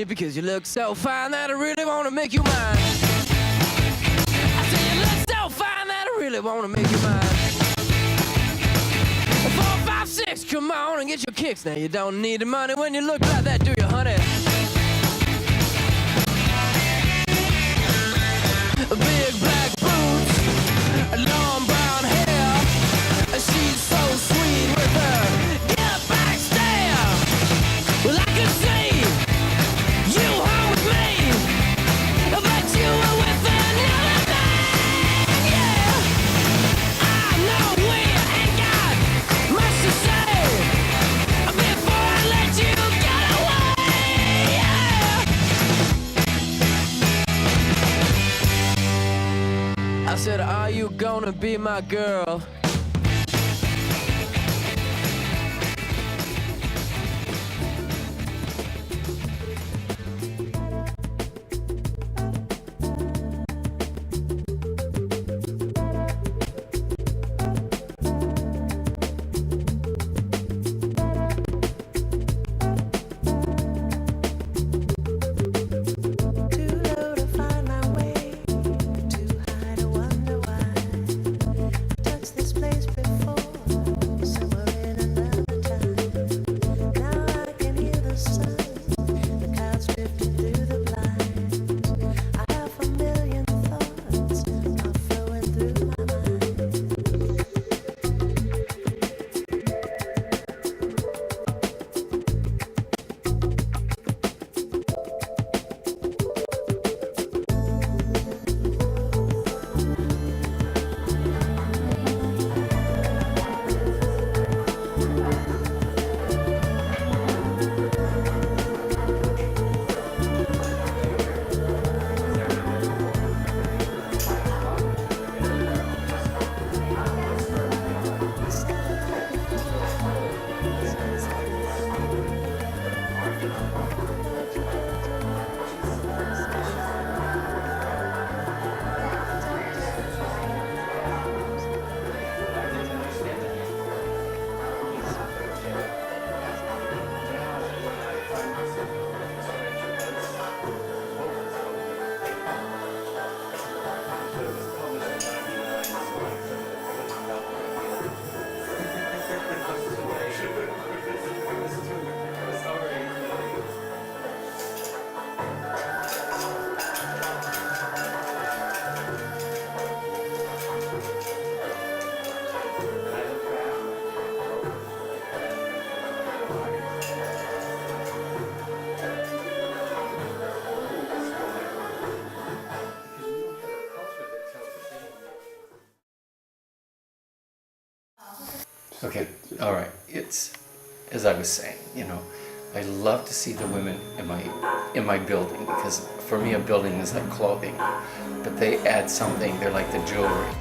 me because you look so fine that I really want to make you mine. I say you look so fine that I really want to make you mine. 4, 5, 6, come on and get your kicks. Now you don't need the money when you look like that, do you, honey? Big black boots, long brown hair. She's so sweet with her get back stare. Well, I could see you home with me, but you were with another man. Yeah, I know we ain't got much to say before I let you get away. Yeah. I said, are you gonna be my girl? Okay, all right. It's, as I was saying, you know, I love to see the women in my building, because for me a building is like clothing, but they add something. They're like the jewelry.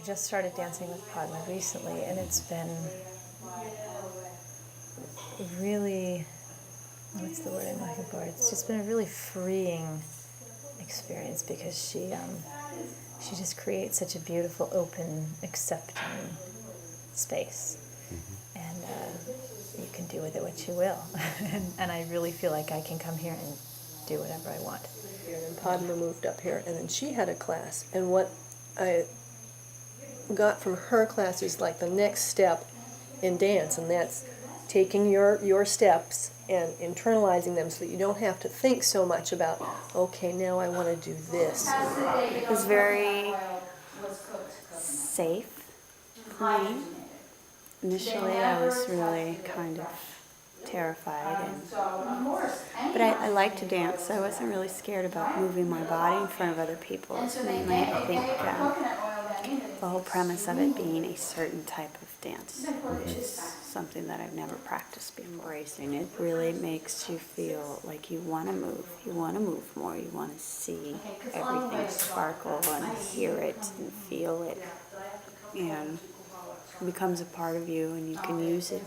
just started dancing with Padma recently, and it's been really, what's the word I'm looking for? It's just been a really freeing experience because she just creates such a beautiful, open, accepting space, and you can do with it what you will. and I really feel like I can come here and do whatever I want. And then Padma moved up here, and then she had a class, and what I got from her class is like the next step in dance, and that's taking your steps and internalizing them so that you don't have to think so much about, okay, now I want to do this. It was very safe for me. Initially, I was really kind of terrified, but I like to dance, so I wasn't really scared about moving my body in front of other people. Mainly, I think the whole premise of it being a certain type of dance, which is something that I've never practiced before. Embracing it really makes you feel like you want to move more, you want to see everything sparkle and hear it and feel it, and it becomes a part of you, and you can use it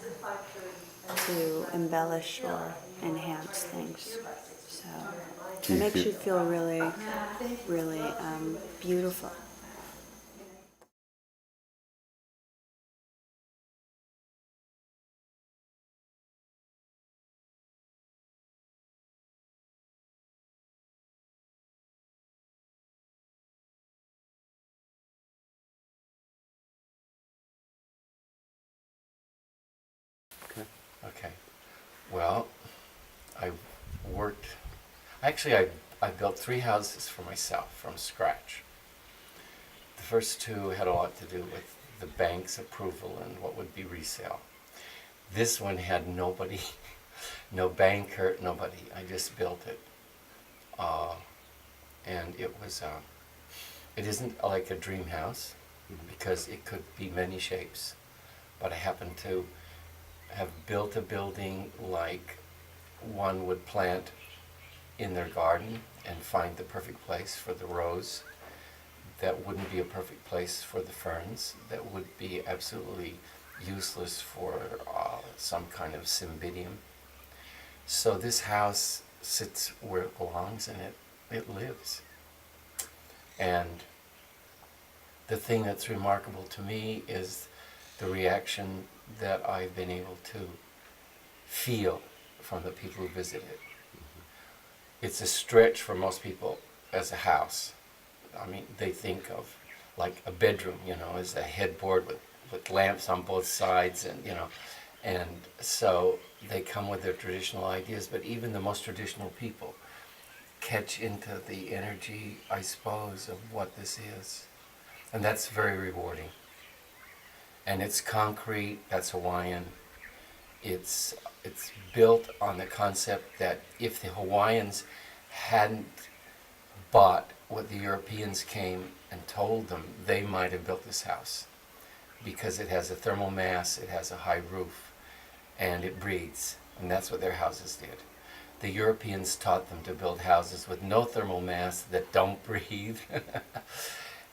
to embellish or enhance things. So it makes you feel really, really beautiful. Okay. Well, I built 3 houses for myself from scratch. The first 2 had a lot to do with the bank's approval and what would be resale. This one had nobody, no banker, nobody. I just built it. And it isn't like a dream house because it could be many shapes, but I happen to have built a building like one would plant in their garden and find the perfect place for the rose that wouldn't be a perfect place for the ferns, that would be absolutely useless for some kind of cymbidium. So this house sits where it belongs, and it lives. And the thing that's remarkable to me is the reaction that I've been able to feel from the people who visit it. It's a stretch for most people as a house. I mean, they think of like a bedroom, as a headboard with lamps on both sides, and so they come with their traditional ideas, but even the most traditional people catch into the energy, I suppose, of what this is. And that's very rewarding. And it's concrete, that's Hawaiian. It's built on the concept that if the Hawaiians hadn't bought what the Europeans came and told them, they might have built this house. Because it has a thermal mass, it has a high roof, and it breathes. And that's what their houses did. The Europeans taught them to build houses with no thermal mass that don't breathe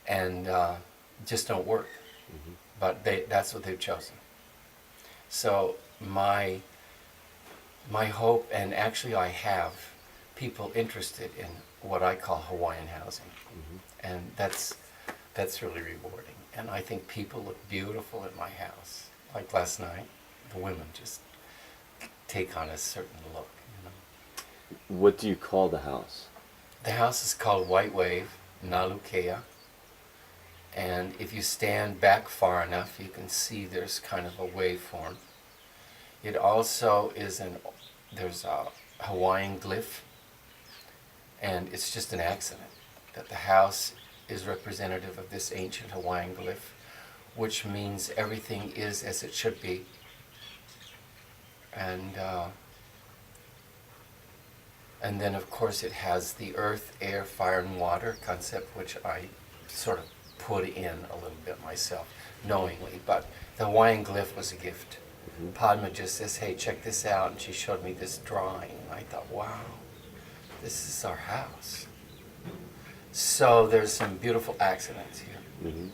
and just don't work. Mm-hmm. But that's what they've chosen. So my hope, and actually I have people interested in what I call Hawaiian housing. Mm-hmm. And that's really rewarding. And I think people look beautiful in my house. Like last night, the women just take on a certain look. What do you call the house? The house is called White Wave, Nalukea. And if you stand back far enough, you can see there's kind of a waveform. It also is there's a Hawaiian glyph, and it's just an accident that the house is representative of this ancient Hawaiian glyph, which means everything is as it should be. And then, of course, it has the earth, air, fire, and water concept, which I sort of put in a little bit myself, knowingly. But the Hawaiian glyph was a gift. Mm-hmm. Padma just says, hey, check this out. And she showed me this drawing. And I thought, wow, this is our house. So there's some beautiful accidents here. Mm-hmm.